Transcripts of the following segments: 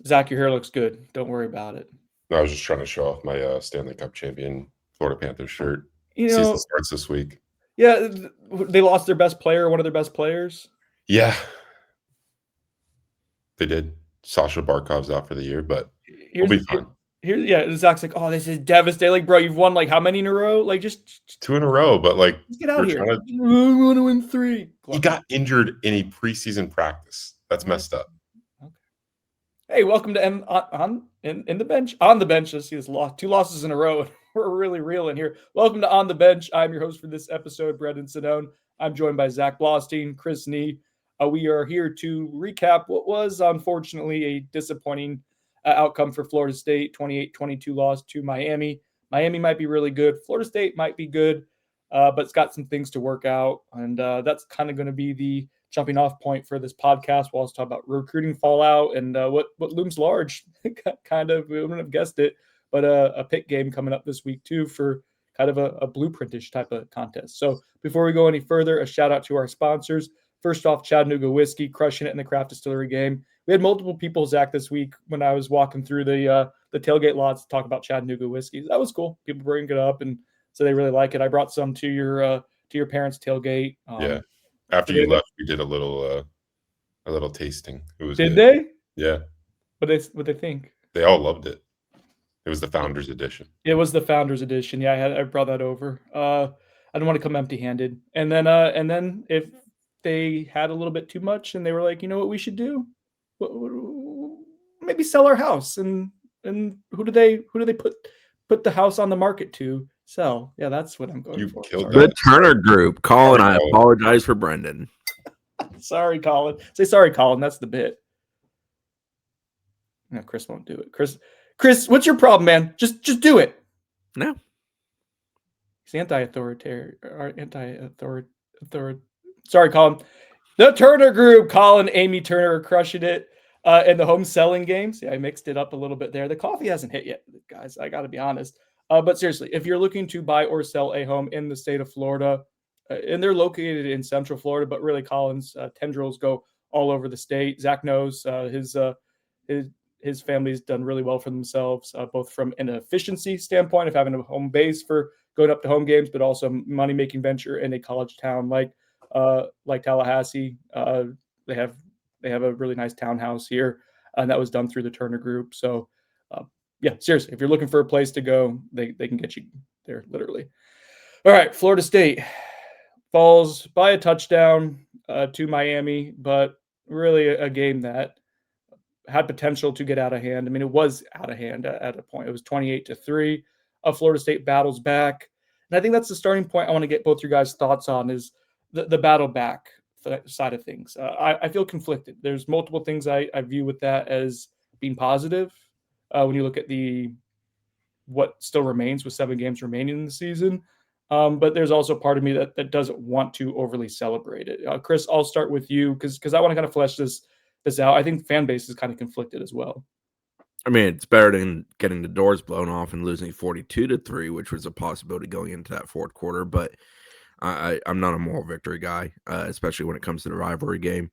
Zach, your hair looks good. Don't worry about it. I was just trying to show off my Stanley Cup champion Florida Panthers shirt. You Season know, starts this week. yeah, they lost their best player, one of their best players. Yeah, they did. Sasha Barkov's out for the year, but we'll Here's be fine. yeah. Zach's like, oh, this is devastating. Like, bro, you've won like how many in a row? Like, just 2 in a row, but get out we're here. trying to. I want to win 3. He got injured in a preseason practice. That's messed up. Okay. Hey, welcome to in the bench on the bench. Let's see this loss, 2 losses in a row. We're really real in here. Welcome to On the Bench. I'm your host for this episode, Brendan Sedone. I'm joined by Zach Blostein, Chris Nee. We are here to recap what was unfortunately a disappointing outcome for Florida State, 28-22 loss to Miami. Miami might be really good. Florida State might be good, but it's got some things to work out. And that's kind of going to be the jumping off point for this podcast. We'll also talk about recruiting fallout and what looms large. Kind of, we wouldn't have guessed it, but a Pitt game coming up this week too for kind of a blueprintish type of contest. So before we go any further, a shout out to our sponsors. First off, Chattanooga Whiskey, crushing it in the craft distillery game. We had multiple people, Zach, this week when I was walking through the tailgate lots to talk about Chattanooga whiskey. That was cool. People bringing it up, and so they really like it. I brought some to your parents' tailgate. Yeah. After you left, we did a little tasting. It was Did good. they? Yeah. What they think? They all loved it. It was the Founders Edition. It was the Founders Edition. Yeah, I brought that over. I didn't want to come empty-handed. And then if they had a little bit too much, and they were like, you know what we should do? Maybe sell our house. And who do they put the house on the market to sell? Yeah, that's what I'm going for. Killed The Turner Group. Colin, I apologize for Brendan. Sorry, Colin. Say sorry, Colin. That's the bit. No, Chris won't do it. Chris, what's your problem, man? Just do it. No. He's anti-authoritarian. Sorry, Colin. The Turner Group. Colin, Amy Turner are crushing it in the home selling games. Yeah, I mixed it up a little bit there. The coffee hasn't hit yet, guys. I got to be honest. But seriously, if you're looking to buy or sell a home in the state of Florida, and they're located in Central Florida, but really Colin's tendrils go all over the state. Zach knows his family's done really well for themselves, both from an efficiency standpoint of having a home base for going up to home games, but also money-making venture in a college town like Tallahassee. They have a really nice townhouse here, and that was done through the Turner Group. So, yeah, seriously, if you're looking for a place to go, they can get you there, literally. All right, Florida State falls by a touchdown to Miami, but really a game that had potential to get out of hand. I mean, it was out of hand at a point. It was 28-3. Florida State battles back. And I think that's the starting point I want to get both your guys' thoughts on is the battle back side of things. I feel conflicted. There's multiple things I view with that as being positive when you look at what still remains with 7 games remaining in the season. But there's also part of me that doesn't want to overly celebrate it. Chris, I'll start with you because I want to kind of flesh this out. I think the fan base is kind of conflicted as well. I mean, it's better than getting the doors blown off and losing 42-3, which was a possibility going into that fourth quarter. But I'm not a moral victory guy, especially when it comes to the rivalry game.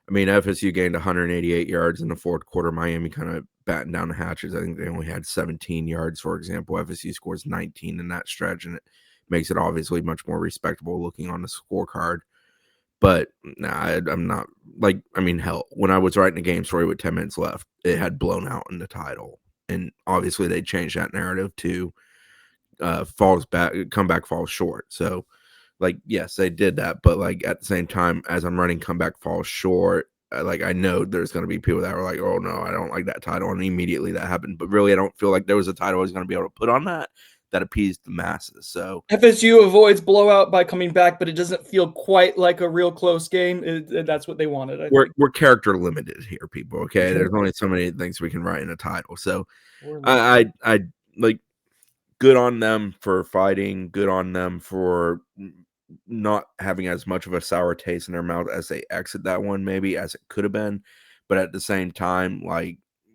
I mean, FSU gained 188 yards in the fourth quarter. Miami kind of battened down the hatches. I think they only had 17 yards, for example. FSU scores 19 in that stretch, and it makes it obviously much more respectable looking on the scorecard. But I'm not hell, when I was writing a game story with 10 minutes left, it had blown out in the title. And obviously they changed that narrative to comeback falls short. So, yes, they did that. But, at the same time, as I'm running comeback falls short, I know there's going to be people that are like, oh, no, I don't like that title. And immediately that happened. But really, I don't feel like there was a title I was going to be able to put on that appeased the masses. So FSU avoids blowout by coming back, but it doesn't feel quite like a real close game. That's what they wanted. We're character limited here, people. Okay, there's only so many things we can write in a title. So I good on them for fighting. Good on them for not having as much of a sour taste in their mouth as they exit that one, maybe as it could have been. But at the same time,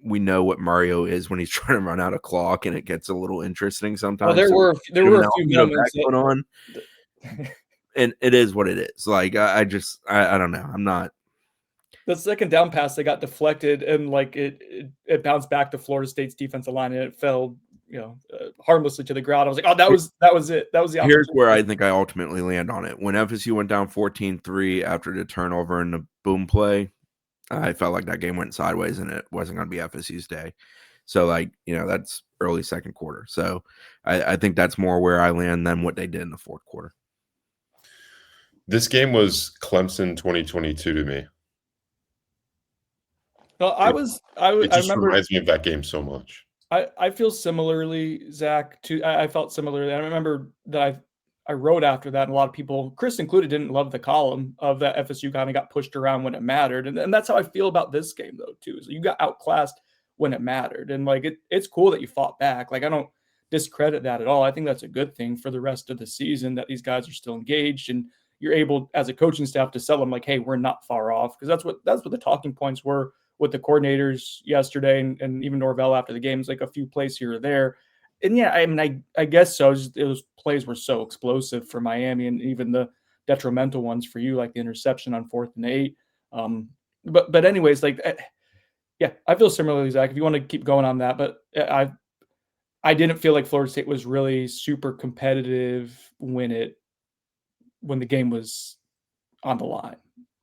we know what Mario is when he's trying to run out of clock, and it gets a little interesting sometimes. Well, there were a few moments going on, and it is what it is. I don't know. I'm not. The second down pass, they got deflected and like it bounced back to Florida State's defensive line and it fell, harmlessly to the ground. I was like, oh, that was it. That was the Here's where I opportunity. think I ultimately land on it. When FSU went down 14-3 after the turnover and the boom play, I felt like that game went sideways and it wasn't going to be FSU's day. So, that's early second quarter. So I think that's more where I land than what they did in the fourth quarter. This game was Clemson 2022 to me. No, It just I remember. reminds me of that game so much. I feel similarly, Zach. I felt similarly. I remember that I wrote after that, and a lot of people, Chris included, didn't love the column of that FSU kind of got pushed around when it mattered, and that's how I feel about this game though too. So you got outclassed when it mattered, and like it's cool that you fought back. Like I don't discredit that at all. I think that's a good thing for the rest of the season that these guys are still engaged and you're able as a coaching staff to sell them like, hey, we're not far off, because that's what the talking points were with the coordinators yesterday and even Norvell after the games, like a few plays here or there. And yeah, I mean, I guess so. Those plays were so explosive for Miami and even the detrimental ones for you, like the interception on 4th and 8. But anyways, yeah, I feel similarly, Zach, if you want to keep going on that, but I didn't feel like Florida State was really super competitive when the game was on the line.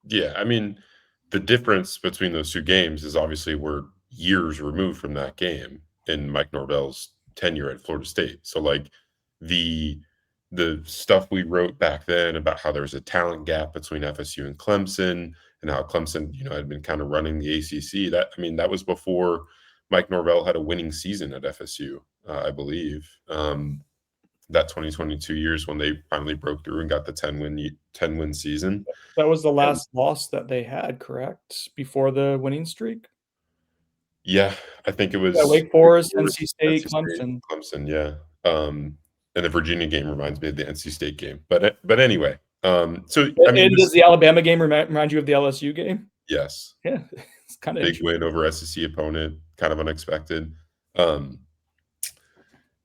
Yeah, I mean, the difference between those two games is obviously we're years removed from that game in Mike Norvell's tenure at Florida State. So like the stuff we wrote back then about how there was a talent gap between FSU and Clemson and how Clemson, had been kind of running the ACC. That was before Mike Norvell had a winning season at FSU, I believe. That 2022 years when they finally broke through and got the 10-win season. That was the last loss that they had, correct? Before the winning streak? Yeah, I think it was Wake Forest, NC State, Clemson. Clemson, yeah. And the Virginia game reminds me of the NC State game. But anyway, so I mean, does the Alabama game remind you of the LSU game? Yes. Yeah, it's kind of big win over SEC opponent, kind of unexpected.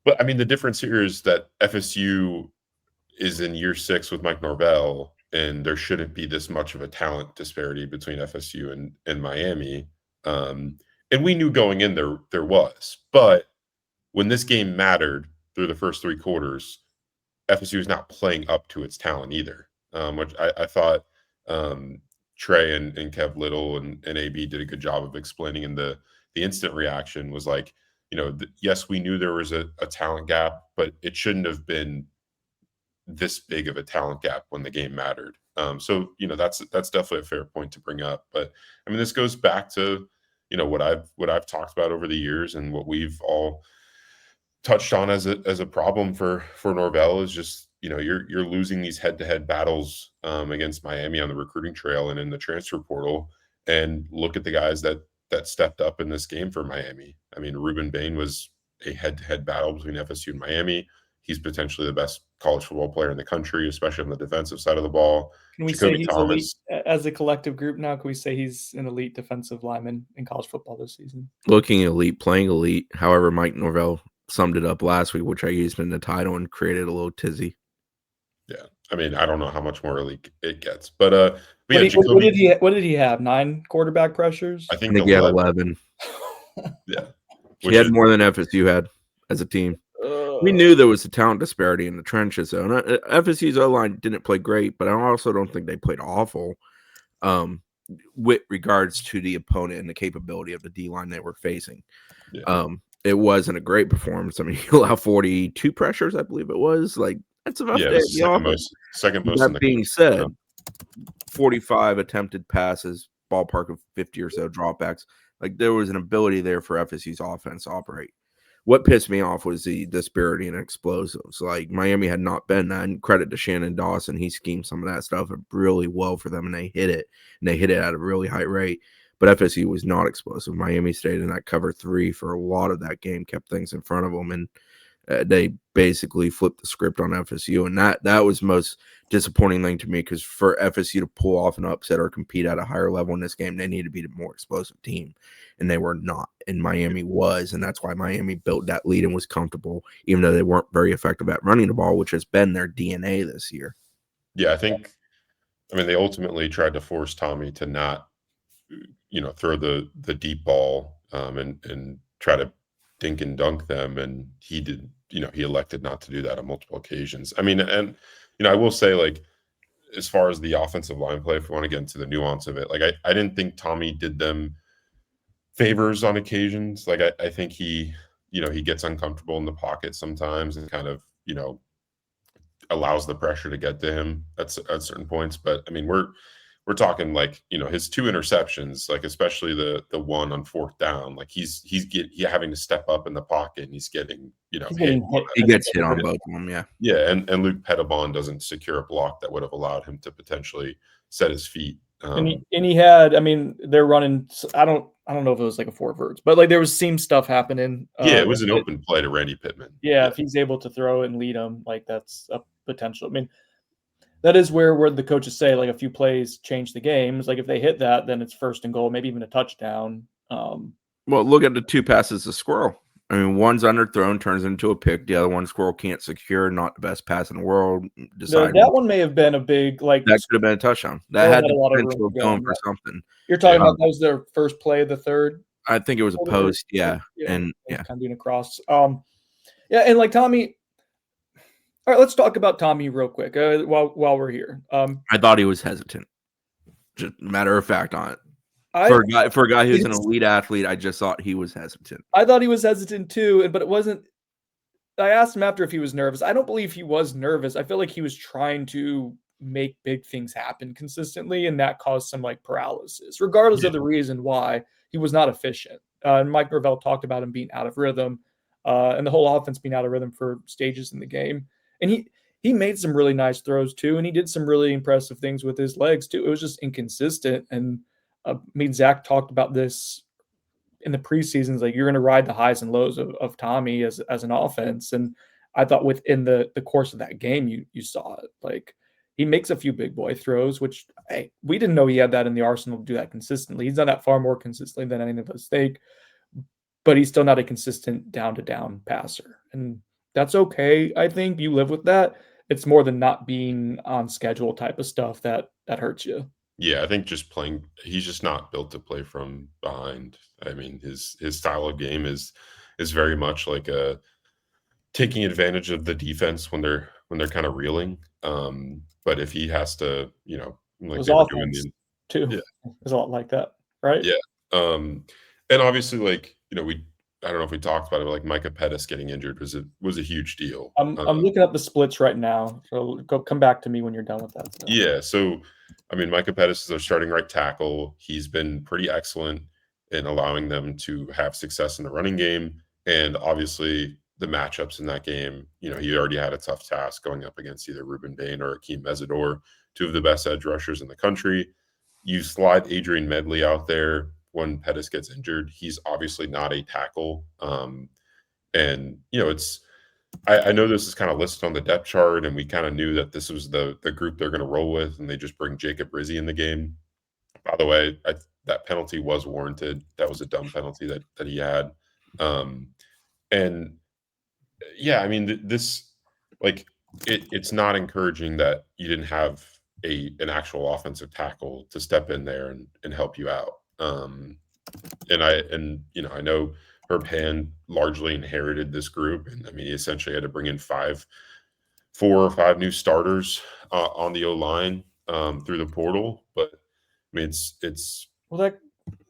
But I mean, the difference here is that FSU is in year 6 with Mike Norvell, and there shouldn't be this much of a talent disparity between FSU and Miami. And we knew going in there was, but when this game mattered through the first 3 quarters, FSU is not playing up to its talent either. Which I thought Trey and Kev Little and AB did a good job of explaining. And the instant reaction was like, yes, we knew there was a talent gap, but it shouldn't have been this big of a talent gap when the game mattered. So that's definitely a fair point to bring up. But I mean, this goes back to what I've talked about over the years and what we've all touched on as a problem for Norvell is just you're losing these head-to-head battles against Miami on the recruiting trail and in the transfer portal. And look at the guys that stepped up in this game for Miami. I mean, Ruben Bain was a head-to-head battle between FSU and Miami. He's potentially the best college football player in the country, especially on the defensive side of the ball. Can we say he's elite as a collective group now? Can we say he's an elite defensive lineman in college football this season? Looking elite, playing elite. However, Mike Norvell summed it up last week, which I used in the title and created a little tizzy. Yeah. I mean, I don't know how much more elite it gets, but what did he have? 9 quarterback pressures? I think he had 11. Yeah. He had more than FSU had as a team. We knew there was a talent disparity in the trenches, though. And FSU's O-line didn't play great, but I also don't think they played awful with regards to the opponent and the capability of the D-line they were facing. Yeah. It wasn't a great performance. I mean, you allow 42 pressures, I believe it was. Like, that's about second most. That being said, 45 attempted passes, ballpark of 50 or so dropbacks. Like, there was an ability there for FSU's offense to operate. What pissed me off was the disparity in explosives. Like, Miami had not been that. And credit to Shannon Dawson. He schemed some of that stuff really well for them, and they hit it. And they hit it at a really high rate. But FSU was not explosive. Miami stayed in that cover 3 for a lot of that game, kept things in front of them, and they basically flipped the script on FSU. And that was the most disappointing thing to me, because for FSU to pull off an upset or compete at a higher level in this game, they need to be a more explosive team. And they were not. And Miami was. And that's why Miami built that lead and was comfortable, even though they weren't very effective at running the ball, which has been their DNA this year. Yeah, I mean, they ultimately tried to force Tommy to not throw the deep ball and try to dink and dunk them, and he did. He elected not to do that on multiple occasions. I mean, and I will say, like, as far as the offensive line play, if we want to get into the nuance of it, like I didn't think Tommy did them favors on occasions. Like I think he gets uncomfortable in the pocket sometimes and kind of allows the pressure to get to him at certain points. But I mean, we're talking like his 2 interceptions, like especially the one on 4th down, like he's having to step up in the pocket and he's getting hit. He gets hit on both of them, yeah. And Luke Petitbon doesn't secure a block that would have allowed him to potentially set his feet. And he had, I mean, they're running. I don't know if it was like a 4 verts, but like there was seam stuff happening. Yeah, it was an open play to Randy Pittman. Yeah, if he's able to throw it and lead them, like that's a potential. I mean, that is where the coaches say like a few plays change the game. It's like if they hit that, then it's 1st and goal, maybe even a touchdown. Well, look at the 2 passes to Squirrel. I mean, one's underthrown, turns into a pick. The other one, Squirrel can't secure. Not the best pass in the world. That one may have been a big like. That could have been a touchdown. That had the potential going for something. You're talking about that was their first play of the 3rd. I think it was a post, and kind of doing a cross. Yeah, and like Tommy. All right, let's talk about Tommy real quick while we're here. I thought he was hesitant. Just matter of fact on it. For a guy who's an elite athlete, I just thought he was hesitant. I thought he was hesitant too, but it wasn't. I asked him after if he was nervous. I don't believe he was nervous. I feel like he was trying to make big things happen consistently, and that caused some like paralysis, regardless of the reason why he was not efficient. And Mike Norvell talked about him being out of rhythm, and the whole offense being out of rhythm for stages in the game. And he made some really nice throws too, and he did some really impressive things with his legs too. It was just inconsistent, and me and Zach talked about this in the preseasons. Like you're going to ride the highs and lows of Tommy as an offense, and I thought within the course of that game, you saw it. Like he makes a few big boy throws, which we didn't know he had that in the arsenal to do that consistently. He's done that far more consistently than any of us think, but he's still not a consistent down-to-down passer, and that's okay. I think you live with that. It's more than not being on schedule type of stuff that hurts you. Yeah, I think just playing, he's just not built to play from behind. I mean, his style of game is very much like taking advantage of the defense when they're kind of reeling. But if he has to, like they were doing too, it's a lot like that, right? Yeah. And obviously, like I don't know if we talked about it, but like Micah Pettus getting injured was a huge deal. I'm looking up the splits right now, so come back to me when you're done with that stuff. Yeah, so I mean, Micah Pettus is their starting right tackle. He's been pretty excellent in allowing them to have success in the running game, and obviously the matchups in that game. He already had a tough task going up against either Ruben Bain or Akeem Mesidor, 2 of the best edge rushers in the country. You slide Adrian Medley out there when Pettis gets injured. He's obviously not a tackle. And, I know this is kind of listed on the depth chart, and we kind of knew that this was the group they're going to roll with, and they just bring Jacob Rizzi in the game. By the way, that penalty was warranted. That was a dumb penalty that he had. And yeah, I mean, this, like, it's not encouraging that you didn't have an actual offensive tackle to step in there and help you out. And I know Herb Hand largely inherited this group, and I mean, he essentially had to bring in 4 or 5 new starters on the O-line through the portal. But I mean, it's well,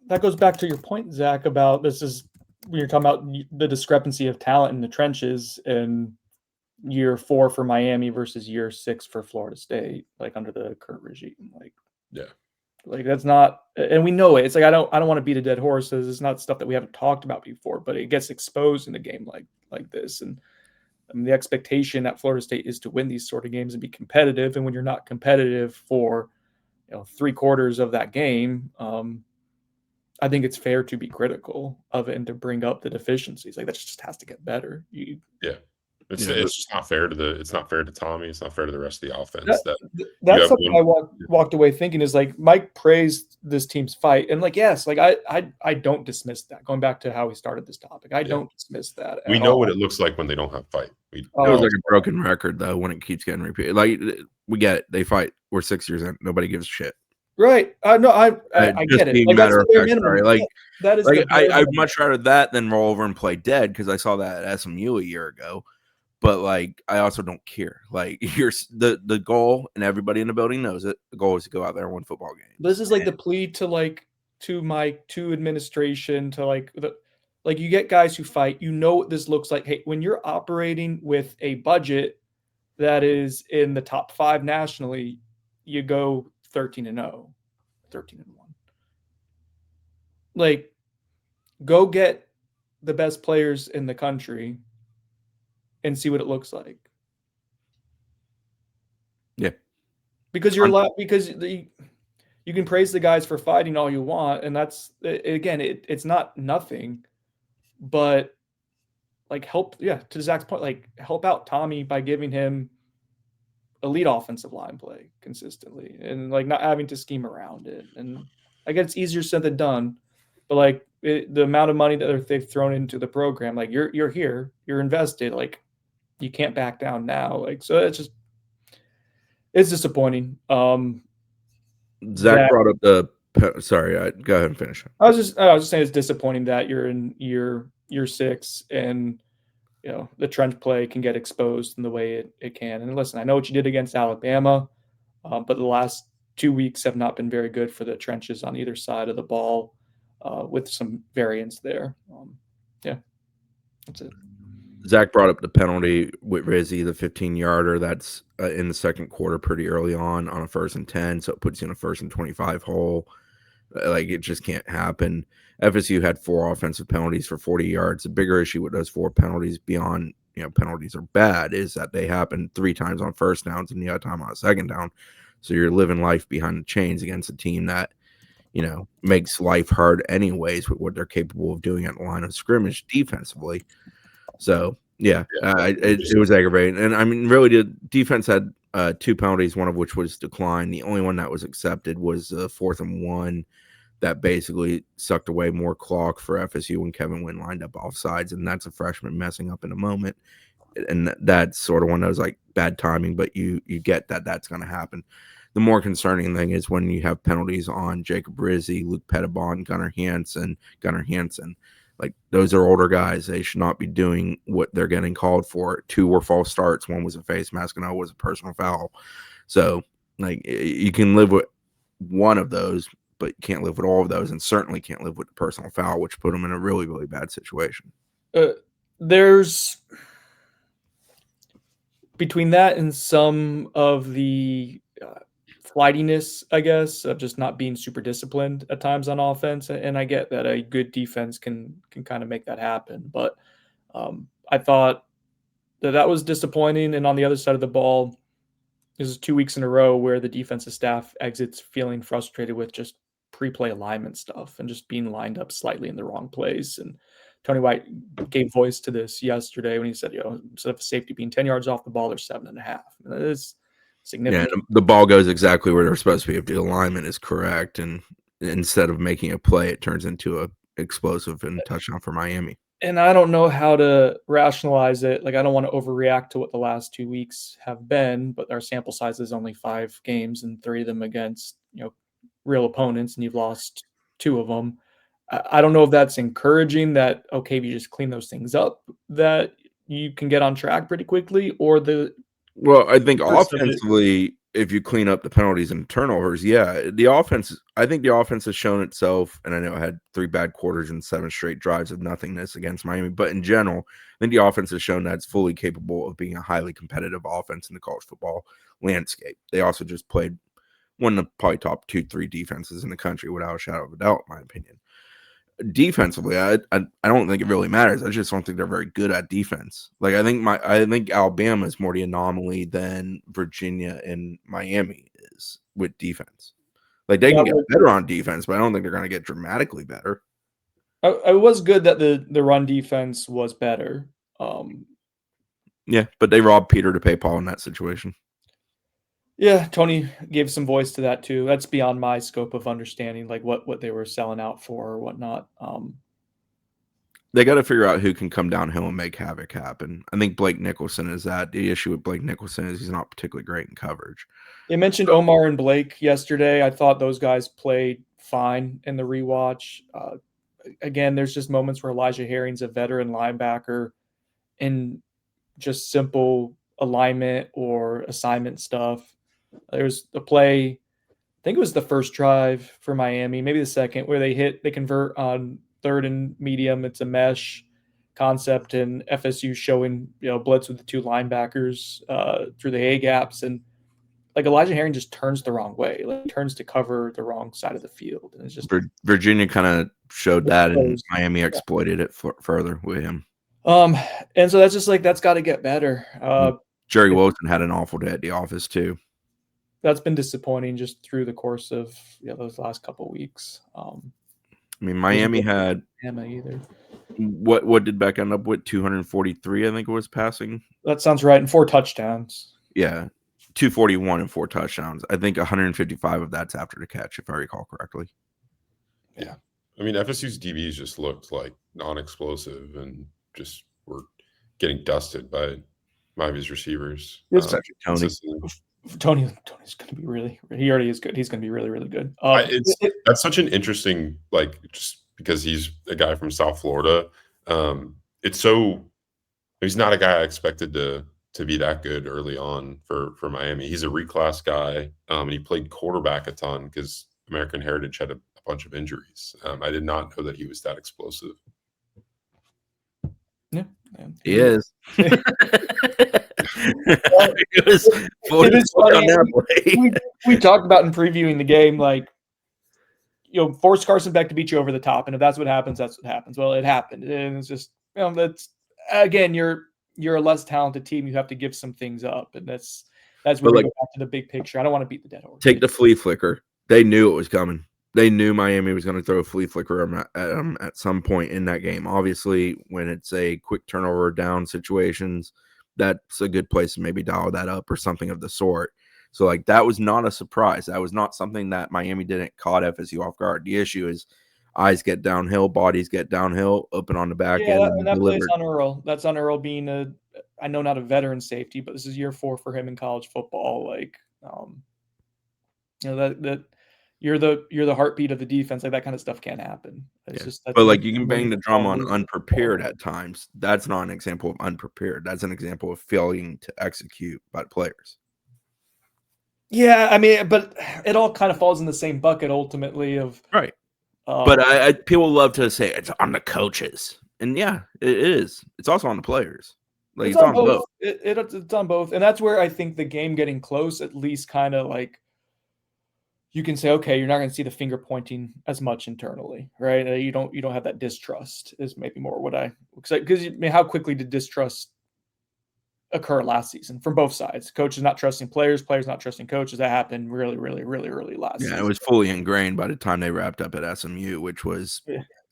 that goes back to your point, Zach, about this is when you're talking about the discrepancy of talent in the trenches in year 4 for Miami versus year 6 for Florida State, like under the current regime. Like, yeah. Like that's not, and we know it. It's like I don't want to beat a dead horse. It's not stuff that we haven't talked about before, but it gets exposed in a game like this. And I mean, the expectation at Florida State is to win these sort of games and be competitive. And when you're not competitive for 3/4 of that game, I think it's fair to be critical of it and to bring up the deficiencies. Like that just has to get better. It's just not fair it's not fair to Tommy. It's not fair to the rest of the offense. That's something I walked away thinking is like Mike praised this team's fight, and like yes, like I don't dismiss that. Going back to how we started this topic, I don't dismiss that. We know what it looks like when they don't have fight. It was like a broken record though when it keeps getting repeated. Like we get it, they fight. We're 6 years in. Nobody gives a shit. Right. No, I Just get it. being Like that's matter the of bare fact, minimum. sorry. Like, That is the bare I'd minimum. much rather that than roll over and play dead because I saw that at SMU a year ago. But like, I also don't care. Like, here's the goal, and everybody in the building knows it. The goal is to go out there and win football games. This is like the plea to administration to like you get guys who fight. You know what this looks like. Hey, when you're operating with a budget that is in the top 5 nationally, you go 13-0, 13-1. Like, go get the best players in the country and see what it looks like. Yeah, Because you can praise the guys for fighting all you want, and that's again, it's not nothing, but like to Zach's point, like help out Tommy by giving him elite offensive line play consistently and like not having to scheme around it. And I guess it's easier said than done, but like the amount of money that they've thrown into the program, like you're here, you're invested, like you can't back down now. Like, so it's disappointing. Zach That brought up the. Sorry, go ahead and finish. I was just saying it's disappointing that you're in year 6 and the trench play can get exposed in the way it can. And listen, I know what you did against Alabama, but the last 2 weeks have not been very good for the trenches on either side of the ball, with some variance there. Yeah, that's it. Zach brought up the penalty with Rizzi, the 15-yarder. That's in the second quarter, pretty early on a 1st and 10, so it puts you in a 1st and 25 hole. Like, it just can't happen. FSU had 4 offensive penalties for 40 yards. The bigger issue with those 4 penalties beyond, penalties are bad, is that they happen 3 times on 1st downs and the other time on a 2nd down. So you're living life behind the chains against a team that, makes life hard anyways with what they're capable of doing at the line of scrimmage defensively. So, it was aggravating. And, I mean, really, the defense had 2 penalties, one of which was declined. The only one that was accepted was 4th and 1 that basically sucked away more clock for FSU when Kevin Wynn lined up off sides, and that's a freshman messing up in a moment. And that's sort of one of those, like, bad timing, but you get that that's going to happen. The more concerning thing is when you have penalties on Jacob Rizzi, Luke Pettibon, Gunnar Hansen. Like, those are older guys. They should not be doing what they're getting called for. 2 were false starts. 1 was a face mask, and 0 was a personal foul. So, like, you can live with one of those, but you can't live with all of those, and certainly can't live with the personal foul, which put them in a really, really bad situation. There's between that and some of the flightiness, I guess, of just not being super disciplined at times on offense. And I get that a good defense can kind of make that happen. But I thought that was disappointing. And on the other side of the ball, this is 2 weeks in a row where the defensive staff exits feeling frustrated with just pre-play alignment stuff and just being lined up slightly in the wrong place. And Tony White gave voice to this yesterday when he said, instead of safety being 10 yards off the ball, they're 7.5. It's significant. Yeah, the ball goes exactly where they're supposed to be if the alignment is correct, and instead of making a play, it turns into a explosive and touchdown for Miami. And I don't know how to rationalize it. Like, I don't want to overreact to what the last 2 weeks have been, but our sample size is only 5 games and 3 of them against, real opponents, and you've lost 2 of them. I don't know if that's encouraging that, okay, if you just clean those things up, that you can get on track pretty quickly, or Well, I think offensively, if you clean up the penalties and turnovers, I think the offense has shown itself, and I know it had 3 bad quarters and 7 straight drives of nothingness against Miami, but in general, I think the offense has shown that it's fully capable of being a highly competitive offense in the college football landscape. They also just played one of the probably top 2-3 defenses in the country without a shadow of a doubt, in my opinion. Defensively, I don't think it really matters. I just don't think they're very good at defense. Like, I think Alabama is more the anomaly than Virginia and Miami is with defense. Like, they can get better on defense, but I don't think they're going to get dramatically better. It was good that the run defense was better. Yeah, but they robbed Peter to pay Paul in that situation. Yeah, Tony gave some voice to that too. That's beyond my scope of understanding, like what they were selling out for or whatnot. They got to figure out who can come downhill and make havoc happen. I think Blake Nicholson is that. The issue with Blake Nicholson is he's not particularly great in coverage. They mentioned Omar and Blake yesterday. I thought those guys played fine in the rewatch. Again, there's just moments where Elijah Herring's a veteran linebacker in just simple alignment or assignment stuff. There's a play, I think it was the first drive for Miami, maybe the second, where they convert on third and medium. It's a mesh concept, and FSU showing blitz with the two linebackers through the A gaps, and like Elijah Herring just turns the wrong way, like turns to cover the wrong side of the field, and it's just Virginia kind of showed that, and Miami exploited it further with him. And so that's just like that's got to get better. Jerry Wilson had an awful day at the office too. That's been disappointing just through the course of those last couple of weeks. I mean, Miami had either. What did Beck end up with? 243, I think it was passing. That sounds right, and 4 touchdowns. Yeah, 241 and 4 touchdowns. I think 155 of that's after the catch, if I recall correctly. Yeah, I mean, FSU's DBs just looked like non-explosive and just were getting dusted by Miami's receivers. Tony's going to be really. He already is good. He's going to be really, really good. That's such an interesting, like, just because he's a guy from South Florida. He's not a guy I expected to be that good early on for Miami. He's a reclass guy. And he played quarterback a ton because American Heritage had a bunch of injuries. I did not know that he was that explosive. Yeah, he is. It is funny. We talked about in previewing the game, like, force Carson Beck to beat you over the top, and if that's what happens, that's what happens. Well, it happened, and it's just that's again, you're a less talented team. You have to give some things up, and that's where we go back to the big picture. I don't want to beat the dead horse. Take the flea flicker. They knew it was coming. They knew Miami was going to throw a flea flicker at some point in that game. Obviously, when it's a quick turnover down situations, that's a good place to maybe dial that up or something of the sort. So, like, that was not a surprise. That was not something that Miami didn't caught FSU off guard. The issue is eyes get downhill, bodies get downhill, open on the back end. And that plays on Earl. That's on Earl being I know not a veteran safety, but this is year 4 for him in college football. Like, that you're the heartbeat of the defense. Like, that kind of stuff can't happen. It's but like, you can bang the drum on unprepared at times. That's not an example of unprepared. That's an example of failing to execute by the players. Yeah, I mean, but it all kind of falls in the same bucket ultimately of right. But people love to say it's on the coaches, and yeah, it is. It's also on the players. Like, it's on both. It's on both, and that's where I think the game getting close at least kind of like you can say, okay, you're not going to see the finger pointing as much internally, right? You don't have that distrust is maybe more what because how quickly did distrust occur last season from both sides? Coaches not trusting players not trusting coaches. That happened really, really, really early last season. Yeah, it was fully ingrained by the time they wrapped up at SMU, which was,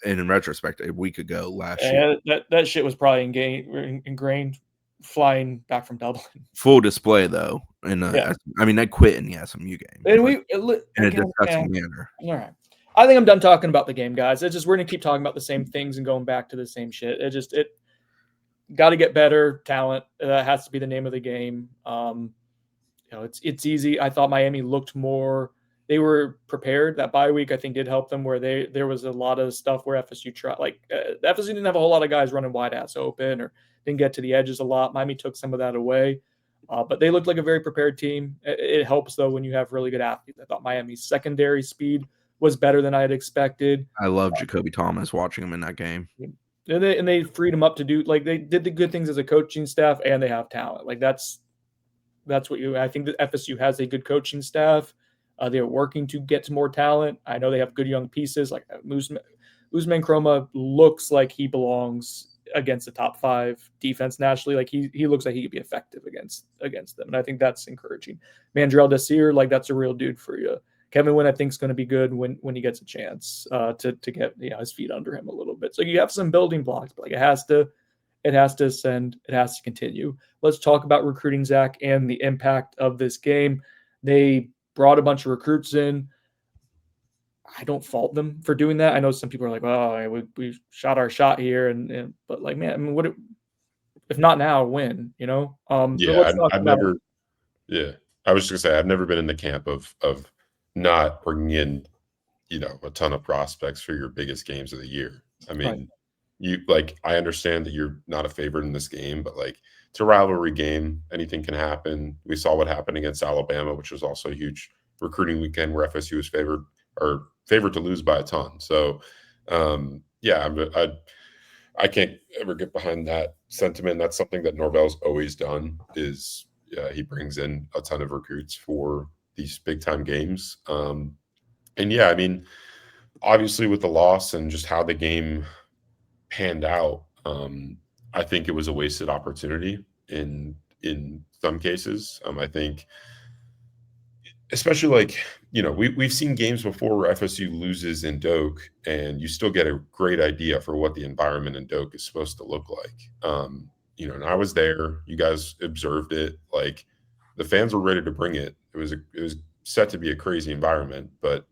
in retrospect, a week ago last year. That shit was probably ingrained flying back from Dublin. Full display, though. I mean, they quit in the SMU game. And in a disgusting manner. All right. I think I'm done talking about the game, guys. It's just we're going to keep talking about the same things and going back to the same shit. It got to get better talent. That has to be the name of the game. It's easy. I thought Miami looked more. They were prepared. That bye week, I think, did help them. Where there was a lot of stuff where FSU tried. Like FSU didn't have a whole lot of guys running wide ass open or didn't get to the edges a lot. Miami took some of that away, but they looked like a very prepared team. It helps though when you have really good athletes. I thought Miami's secondary speed was better than I had expected. I love Jacoby Thomas watching him in that game. And they freed him up to do, like, they did the good things as a coaching staff, and they have talent. Like, that's what I think that FSU has a good coaching staff. They're working to get to more talent. I know they have good young pieces. Like Usman Kroma looks like he belongs against the top 5 defense nationally. Like he looks like he could be effective against them. And I think that's encouraging. Mandrell Desir, like, that's a real dude for you. Kevin Wynn, I think, is going to be good when he gets a chance to get his feet under him a little bit. So you have some building blocks, but like it has to ascend. It has to continue. Let's talk about recruiting, Zach, and the impact of this game. They brought a bunch of recruits in. I don't fault them for doing that. I know some people are like, "Oh, we shot our shot here," and but like, man, I mean, what if not now? When, you know? But Yeah, let's talk I've about. never. Yeah, I was just gonna say I've never been in the camp of not bringing in a ton of prospects for your biggest games of the year. I Right. mean, I understand that you're not a favorite in this game, but like it's a rivalry game. Anything can happen. We saw what happened against Alabama, which was also a huge recruiting weekend where FSU was favored to lose by a ton. So, yeah, I can't ever get behind that sentiment. That's something that Norvell's always done. Is he brings in a ton of recruits for these big time games. And yeah, I mean, obviously with the loss and just how the game panned out, I think it was a wasted opportunity in some cases. I think, especially like we've seen games before where FSU loses in Doak, and you still get a great idea for what the environment in Doak is supposed to look like. And I was there. You guys observed it. Like the fans were ready to bring it. It was set to be a crazy environment, but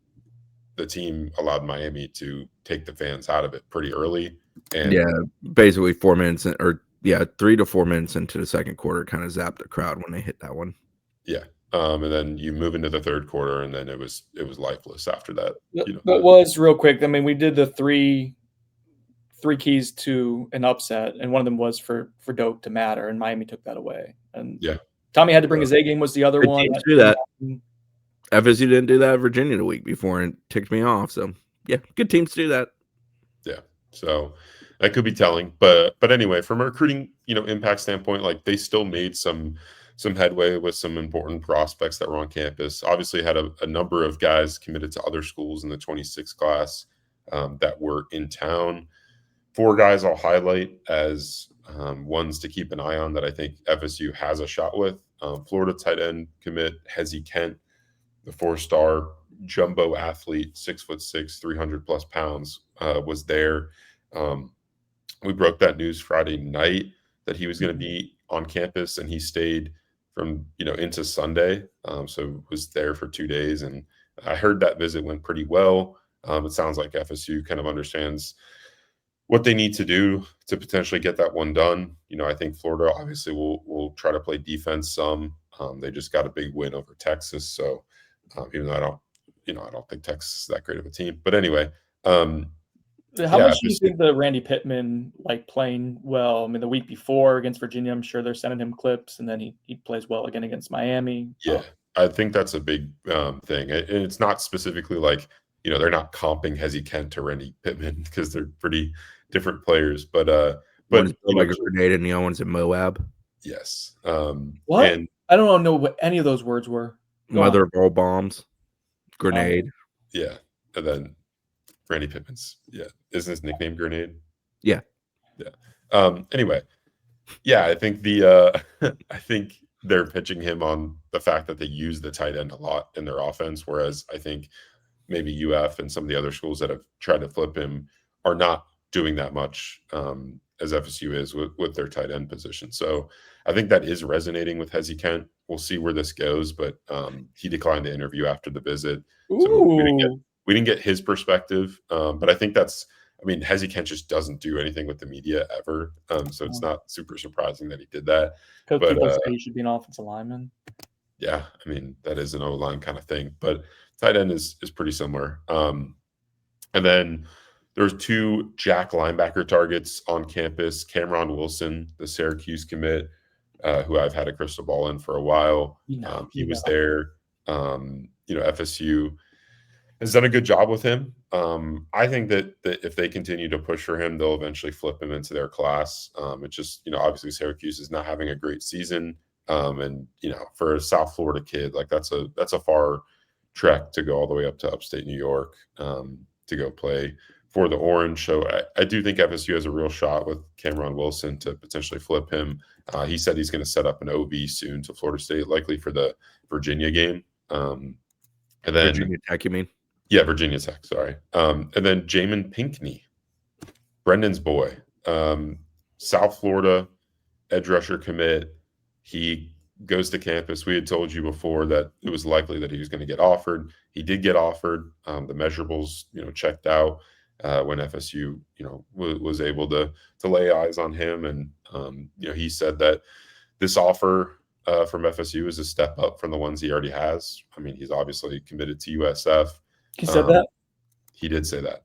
the team allowed Miami to take the fans out of it pretty early. And Yeah, basically 4 minutes or 3 to 4 minutes into the second quarter, kind of zapped the crowd when they hit that one. yeah, and then you move into the third quarter, and then it was lifeless after that. That was real quick. I mean, we did the three keys to an upset, and one of them was for Doak to matter, and Miami took that away. And Yeah, Tommy had to bring his A game was the other Good one. teams do that. FSU didn't do that at Virginia the week before, and it ticked me off. So yeah, good teams do that. Yeah, so that could be telling, but anyway, from a recruiting impact standpoint, like they still made some headway with some important prospects that were on campus. Obviously, had a number of guys committed to other schools in the 26 class that were in town. 4 guys I'll highlight as ones to keep an eye on that I think FSU has a shot with. Florida tight end commit Hezi Kent, the 4-star jumbo athlete, 6'6", 300+ pounds, was there. We broke that news Friday night that he was going to be on campus, and he stayed from into Sunday. So was there for 2 days, and I heard that visit went pretty well. It sounds like FSU kind of understands what they need to do to potentially get that one done. I think Florida obviously will try to play defense some. They just got a big win over Texas, so even though I don't think Texas is that great of a team, but anyway. How much do you think the Randy Pittman playing well? I mean, the week before against Virginia, I'm sure they're sending him clips, and then he plays well again against Miami. Yeah, I think that's a big thing, and it's not specifically like they're not comping Hezi Kent to Randy Pittman because they're pretty different players. But one's like a grenade, and the other one's a Moab. Yes. What? And I don't know what any of those words were. Mother of all bombs, grenade. Yeah, and then Randy Pittman's isn't his nickname Grenade? Yeah. Anyway, yeah, I think I think they're pitching him on the fact that they use the tight end a lot in their offense, whereas I think maybe UF and some of the other schools that have tried to flip him are not doing that much as FSU is with their tight end position. So I think that is resonating with Hezi Kent. We'll see where this goes, but he declined the interview after the visit. So we didn't get his perspective, but I think Hezi Kent just doesn't do anything with the media ever, so it's not super surprising that he did that. Because people say he should be an offensive lineman. Yeah, I mean, that is an O-line kind of thing, but tight end is pretty similar. And then there's 2 Jack linebacker targets on campus. Cameron Wilson, the Syracuse commit, who I've had a crystal ball in for a while. He was there. FSU has done a good job with him. I think that if they continue to push for him, they'll eventually flip him into their class. It's just, obviously Syracuse is not having a great season. And, for a South Florida kid, like that's a far trek to go all the way up to upstate New York to go play for the Orange. So I do think FSU has a real shot with Cameron Wilson to potentially flip him. He said he's going to set up an OV soon to Florida State, likely for the Virginia game. And then Virginia Tech, you mean? Yeah, Virginia Tech, sorry. And then Jamin Pinkney, Brendan's boy, South Florida edge rusher commit. He goes to campus. We had told you before that it was likely that he was going to get offered. He did get offered. The measurables, checked out when FSU, was able to lay eyes on him, and he said that this offer from FSU is a step up from the ones he already has. I mean, he's obviously committed to USF. He said that? He did say that.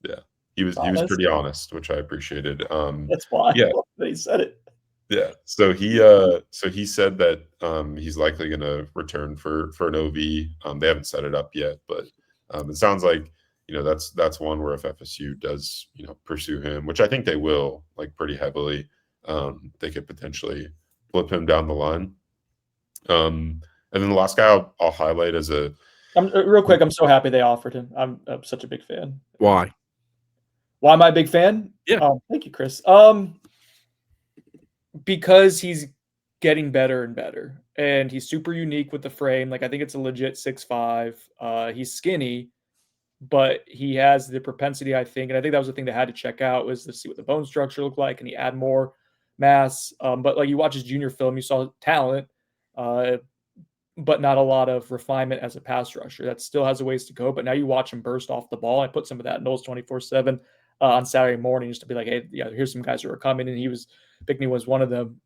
Yeah, he was pretty good. honest, which I appreciated. That's why. Yeah, he said it. yeah. So he said that he's likely going to return for an OV. They haven't set it up yet, but it sounds like that's one where if FSU does pursue him, which I think they will, like pretty heavily, they could potentially flip him down the line. And then the last guy I'll highlight as real quick. I'm so happy they offered him. I'm such a big fan. Why? Why am I a big fan? Yeah. Thank you, Chris. Because he's getting better and better, and he's super unique with the frame. Like, I think it's a legit 6'5". He's skinny, but he has the propensity, I think, and I think that was the thing they had to check out, was to see what the bone structure looked like. Can he add more mass? But like, you watch his junior film, you saw talent, but not a lot of refinement as a pass rusher. That still has a ways to go, but now you watch him burst off the ball. I put some of that in Knowles 24/7 on Saturday morning, just to be like, hey, yeah, here's some guys who are coming, and Pickney was one of them.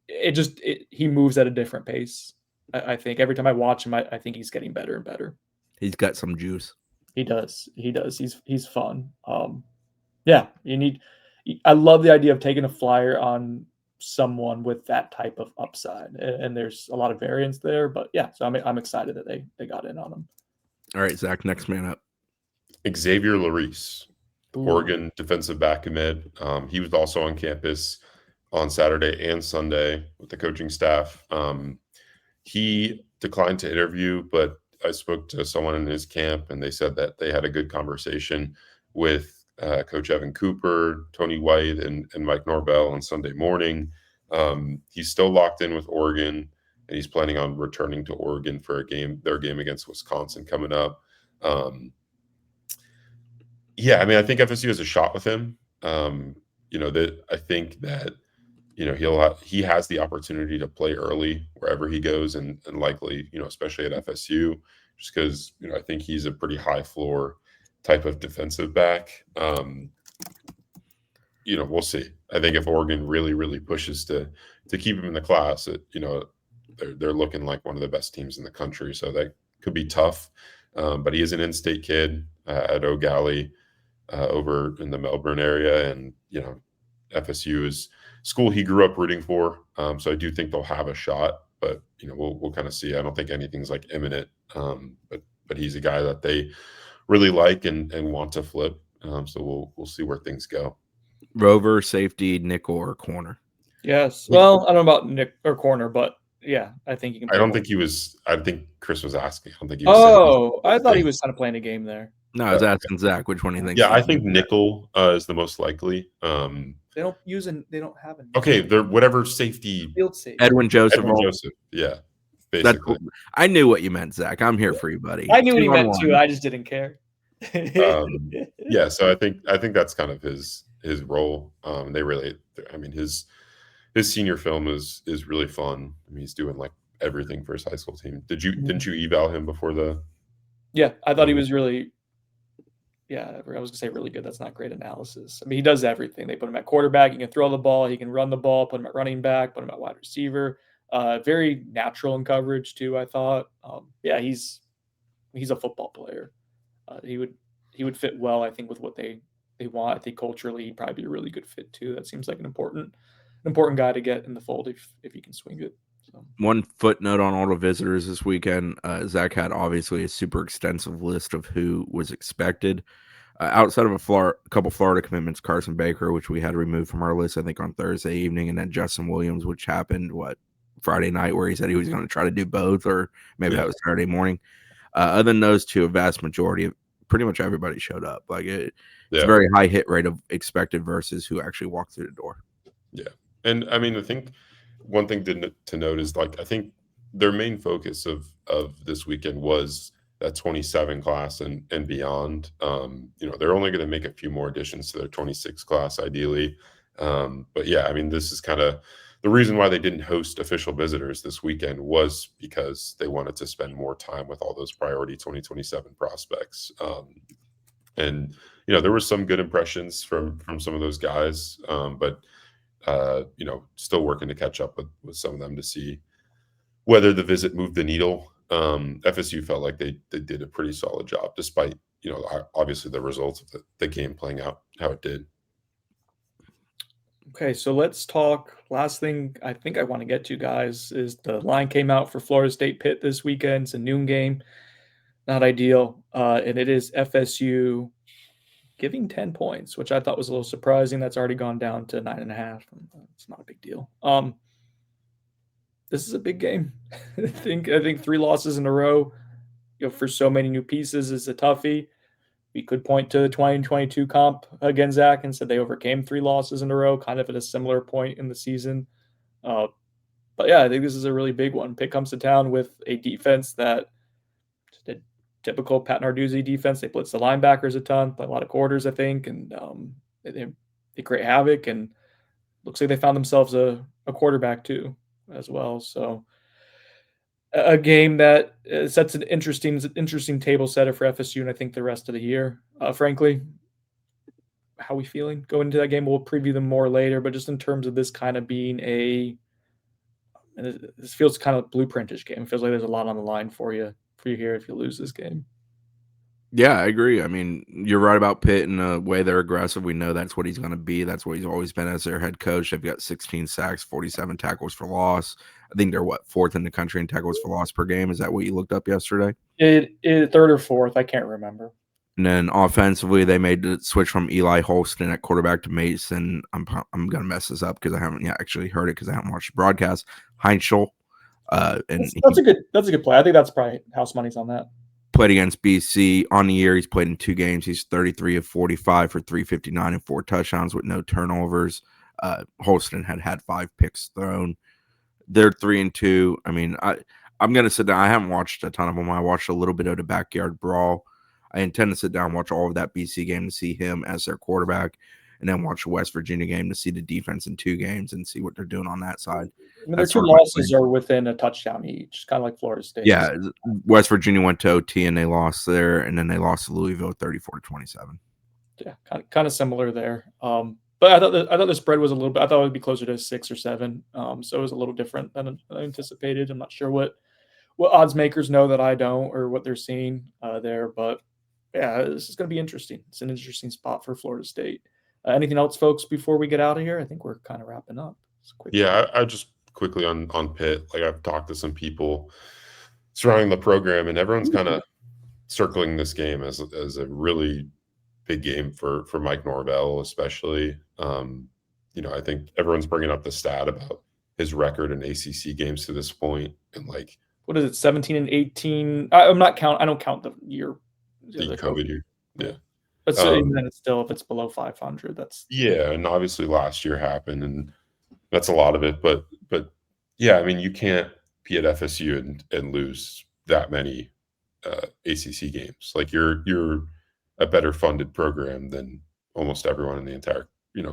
He moves at a different pace. I think every time I watch him, I think he's getting better and better. He's got some juice. He does. He's fun. Yeah, I love the idea of taking a flyer on someone with that type of upside, and there's a lot of variance there. But yeah, so I'm excited that they got in on him. All right, Zach, next man up. Xavier Larice, Oregon defensive back commit. He was also on campus on Saturday and Sunday with the coaching staff. He declined to interview, but I spoke to someone in his camp, and they said that they had a good conversation with Coach Evan Cooper, Tony White, and Mike Norvell on Sunday morning. He's still locked in with Oregon, and he's planning on returning to Oregon for their game against Wisconsin coming up. Yeah, I mean, I think FSU has a shot with him. I think that he has the opportunity to play early wherever he goes, and likely especially at FSU, just because I think he's a pretty high floor type of defensive back. We'll see. I think if Oregon really pushes to keep him in the class, they're looking like one of the best teams in the country, so that could be tough. But he is an in-state kid at O'Galley over in the Melbourne area, and FSU is school he grew up rooting for. So I do think they'll have a shot, but we'll kind of see. I don't think anything's like imminent. But he's a guy that they really like and want to flip. So we'll see where things go. Rover, safety, nickel, or corner. Yes. Well, I don't know about nick or corner, but yeah, I think you can. I don't think he was. I think Chris was asking. I don't think he was. I thought he was kind of playing a game there. No, I was asking Zach which one do you think. Yeah, I think nickel is the most likely. They don't have a. Okay, they're whatever safety. Field safety. Edwin Joseph. Yeah, basically. I knew what you meant, Zach. I'm here for you, buddy. I knew what he meant too. I just didn't care. Yeah, so I think that's kind of his role. They really, I mean, his senior film is really fun. I mean, he's doing like everything for his high school team. Didn't you eval him before the? Yeah, I thought he was really. Yeah, I was gonna say really good. That's not great analysis. I mean, he does everything. They put him at quarterback. He can throw the ball. He can run the ball. Put him at running back. Put him at wide receiver. Very natural in coverage too, I thought. Yeah, he's a football player. He would fit well, I think, with what they want. I think culturally he'd probably be a really good fit too. That seems like an important guy to get in the fold if he can swing it. So. One footnote on all the visitors this weekend. Zach had obviously a super extensive list of who was expected. Outside of a couple Florida commitments, Carson Baker, which we had removed from our list, I think, on Thursday evening, and then Justin Williams, which happened, Friday night, where he said he was going to try to do both, or maybe that was Saturday morning. Other than those two, a vast majority of pretty much everybody showed up. Like it's a very high hit rate of expected versus who actually walked through the door. Yeah. And I mean, I think one thing to note is, like, I think their main focus of this weekend was that 27 class and beyond. They're only going to make a few more additions to their 26 class ideally. But yeah, I mean, this is kind of the reason why they didn't host official visitors this weekend was because they wanted to spend more time with all those priority 2027 prospects. And there were some good impressions from some of those guys, but still working to catch up with some of them to see whether the visit moved the needle. FSU felt like they did a pretty solid job, despite obviously the results of the game playing out how it did. Okay, so let's talk. Last thing I think I want to get to, guys, is the line came out for Florida State Pitt this weekend. It's a noon game, not ideal, and it is FSU giving 10 points, which I thought was a little surprising. That's already gone down to 9.5. It's not a big deal. This is a big game. I think 3 losses in a row, for so many new pieces is a toughie. We could point to the 2022 comp against Zach and said they overcame 3 losses in a row, kind of at a similar point in the season. But yeah, I think this is a really big one. Pitt comes to town with a defense that did typical Pat Narduzzi defense. They blitz the linebackers a ton, play a lot of quarters, I think, and they create havoc. And looks like they found themselves a quarterback too, as well. So a game that sets an interesting table setter for FSU, and I think the rest of the year. Frankly, how we feeling going into that game? We'll preview them more later, but just in terms of this kind of being this feels kind of blueprintish game. It feels like there's a lot on the line for you here if you lose this game. Yeah, I agree. I mean, you're right about Pitt in the way they're aggressive. We know that's what he's going to be. That's what he's always been as their head coach. They've got 16 sacks, 47 tackles for loss. I think they're 4th in the country in tackles for loss per game. Is that what you looked up yesterday? It 3rd or 4th. I can't remember. And then offensively, they made the switch from Eli Holston at quarterback to Mason. I'm going to mess this up because I haven't actually heard it because I haven't watched the broadcast. Heinschel. That's a good play. I think that's probably house money's on that. Played against BC on the year. He's played in 2 games. He's 33 of 45 for 359 and 4 touchdowns with no turnovers. Holston had 5 picks thrown. They're 3-2. I mean, I'm going to sit down. I haven't watched a ton of them. I watched a little bit of the backyard brawl. I intend to sit down and watch all of that BC game to see him as their quarterback, and then watch the West Virginia game to see the defense in 2 games and see what they're doing on that side. I mean, their 2 losses are within a touchdown each, kind of like Florida State. Yeah, West Virginia went to OT and they lost there, and then they lost to Louisville 34-27. Yeah, kind of similar there. But I thought the spread was a little bit. I thought it would be closer to 6 or 7. So it was a little different than I anticipated. I'm not sure what odds makers know that I don't, or what they're seeing there. But yeah, this is going to be interesting. It's an interesting spot for Florida State. Anything else, folks, before we get out of here? I think we're kind of wrapping up. Yeah, I just quickly on Pitt. Like, I've talked to some people surrounding the program, and everyone's kind of circling this game as a really big game for Mike Norvell, especially. I think everyone's bringing up the stat about his record in ACC games to this point, and like, what is it, 17 and 18? I don't count the year. The COVID year. Yeah. But then it's still, if it's below 500, that's and obviously last year happened, and that's a lot of it. But yeah, I mean, you can't be at FSU and lose that many ACC games. Like, you're a better funded program than almost everyone in the entire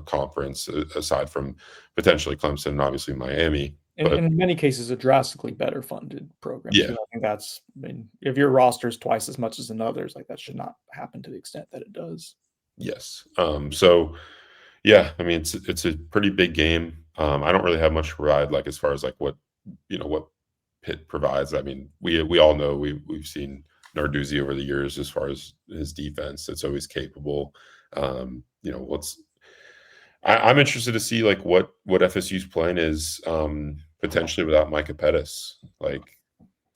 conference, aside from potentially Clemson and obviously Miami. And in many cases, a drastically better funded program. Yeah. I think if your roster is twice as much as another's, like, that should not happen to the extent that it does. Yes. So yeah, I mean, it's a pretty big game. I don't really have much to provide, like, as far as like what Pitt provides. I mean, we all know we've seen Narduzzi over the years as far as his defense. It's always capable. I'm interested to see like what FSU's plan is potentially without Micah Pettus. Like,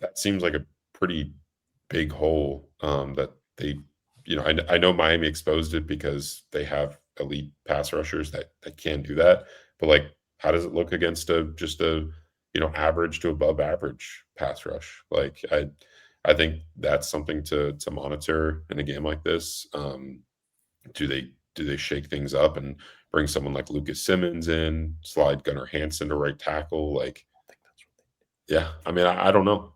that seems like a pretty big hole that they, I know Miami exposed it because they have elite pass rushers that can do that. But like, how does it look against just a average to above average pass rush? Like, I think that's something to monitor in a game like this. Do they shake things up and bring someone like Lucas Simmons in, slide Gunnar Hansen to right tackle? Like, yeah, I mean, I don't know.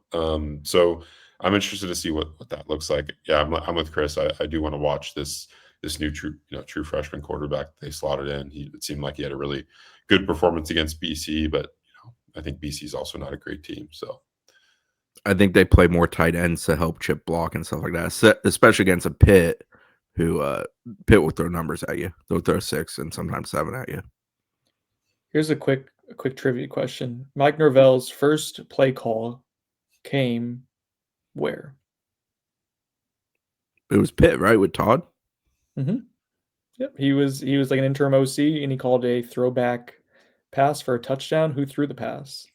So I'm interested to see what that looks like. Yeah, I'm with Chris. I do want to watch this this new true freshman quarterback they slotted in. It seemed like he had a really good performance against BC, but I think BC is also not a great team. So I think they play more tight ends to help chip block and stuff like that, especially against a Pitt, who Pitt will throw numbers at you. They'll throw 6 and sometimes 7 at you. Here's a quick trivia question. Mike Norvell's first play call came where? It was Pitt, right, with Todd? Mm-hmm. Yep. He was like an interim OC, and he called a throwback pass for a touchdown. Who threw the pass?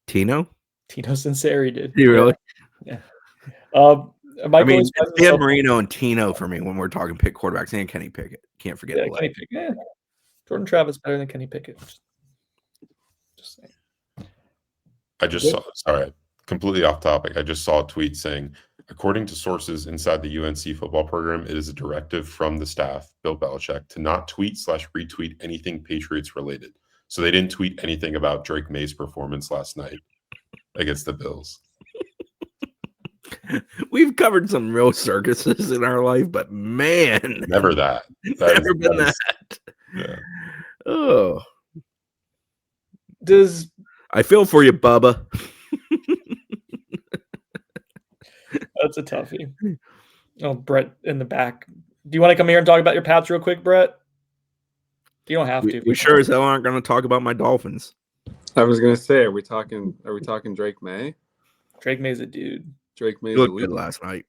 Tino Sinceri did. You really? Yeah. It's Dan Marino and Tino for me when we're talking Pitt quarterbacks, and Kenny Pickett. Can't forget Kenny Pickett. Yeah. Jordan Travis better than Kenny Pickett. Just saying. I just saw. Sorry, completely off topic. I just saw a tweet saying, according to sources inside the UNC football program, it is a directive from the staff, Bill Belichick, to not tweet/retweet anything Patriots related. So they didn't tweet anything about Drake May's performance last night against the Bills. We've covered some real circuses in our life, but man, never that. Never been that. Yeah. Oh, I feel for you, Bubba? That's a toughie. Oh, Brett in the back. Do you want to come here and talk about your Pats real quick, Brett? You don't have to. We sure as hell aren't going to talk about my Dolphins. I was going to say, are we talking Drake May? Drake May's a dude. Drake May looked good last night.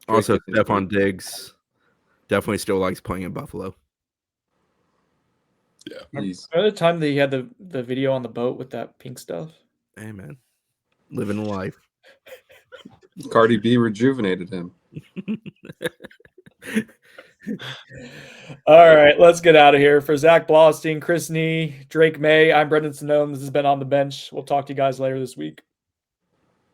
Also, Stephon Diggs definitely still likes playing in Buffalo. Yeah. Remember the time that he had the video on the boat with that pink stuff? Hey, man. Living the life. Cardi B rejuvenated him. All right, let's get out of here. For Zach Blaustein, Chris Nee, Drake May, I'm Brendan Sonone. This has been On the Bench. We'll talk to you guys later this week.